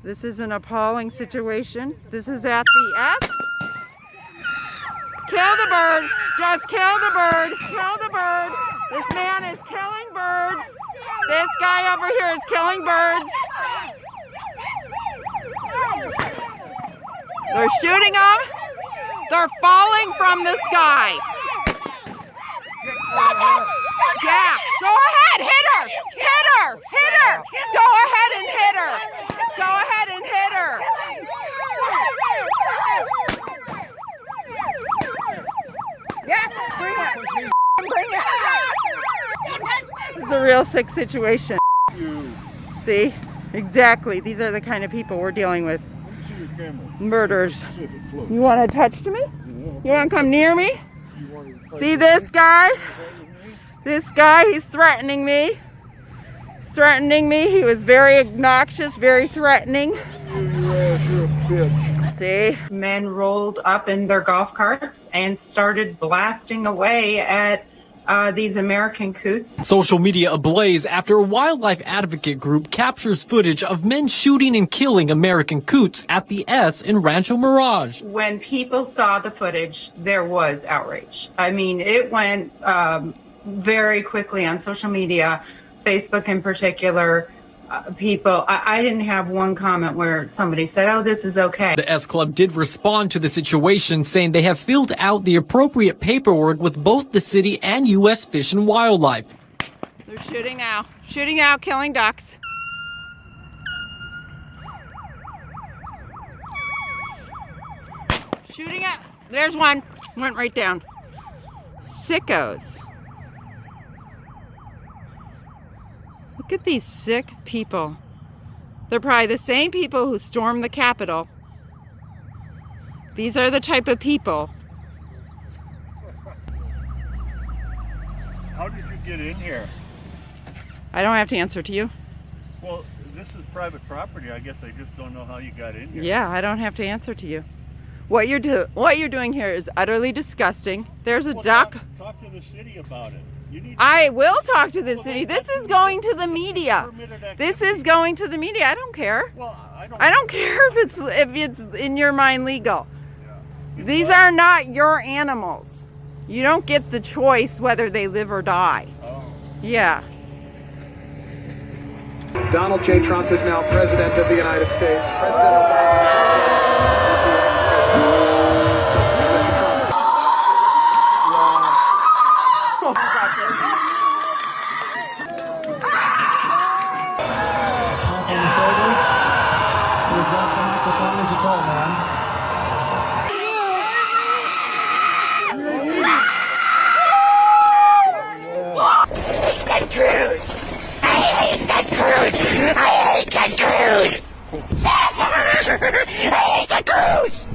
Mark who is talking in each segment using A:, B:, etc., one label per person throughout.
A: This is an appalling situation. This is at the S. Kill the bird. Just kill the bird. Kill the bird. This man is killing birds. This guy over here is killing birds. They're shooting them. They're falling from the sky. Yeah, go ahead, hit her. Hit her. Hit her. Go ahead and hit her. Go ahead and hit her. Yeah, bring it. Bring it. This is a real sick situation. See? Exactly. These are the kind of people we're dealing with. Murders. You want to touch me? You want to come near me? See this guy? This guy, he's threatening me. He's threatening me. He was very obnoxious, very threatening.
B: You're a bitch.
A: See? Men rolled up in their golf carts and started blasting away at these American coots.
C: Social media ablaze after a wildlife advocate group captures footage of men shooting and killing American coots at the S in Rancho Mirage.
A: When people saw the footage, there was outrage. I mean, it went very quickly on social media, Facebook in particular. People, I didn't have one comment where somebody said, oh, this is okay.
C: The S Club did respond to the situation, saying they have filled out the appropriate paperwork with both the city and U.S. Fish and Wildlife.
A: They're shooting now. Shooting now, killing ducks. Shooting at, there's one. Went right down. Sickos. Look at these sick people. They're probably the same people who stormed the Capitol. These are the type of people.
B: How did you get in here?
A: I don't have to answer to you.
B: Well, this is private property. I guess I just don't know how you got in here.
A: Yeah, I don't have to answer to you. What you're doing here is utterly disgusting. There's a duck.
B: Talk to the city about it.
A: I will talk to the city. This is going to the media. This is going to the media. I don't care.
B: Well,
A: I don't care if it's in your mind legal. Yeah. These are not your animals. You don't get the choice whether they live or die.
B: Oh.
A: Yeah.
D: Donald J. Trump is now president of the United States. President Obama is the ex-president. And Mr. Trump.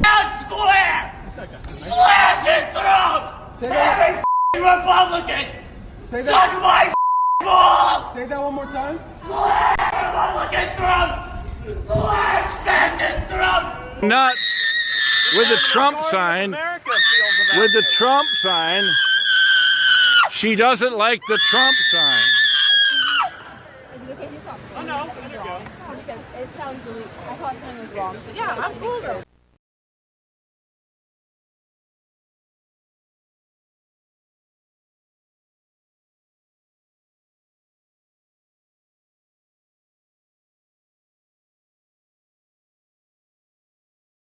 E: Out square! Slash his throat! Every Republican! Suck my balls!
F: Say that one more time.
E: Slash Republican throats! Slash fascist throats!
G: Nuts with the Trump sign. With the Trump sign. She doesn't like the Trump sign.
H: Oh no, because it sounds really, I thought something was wrong. So yeah, I'm cool though.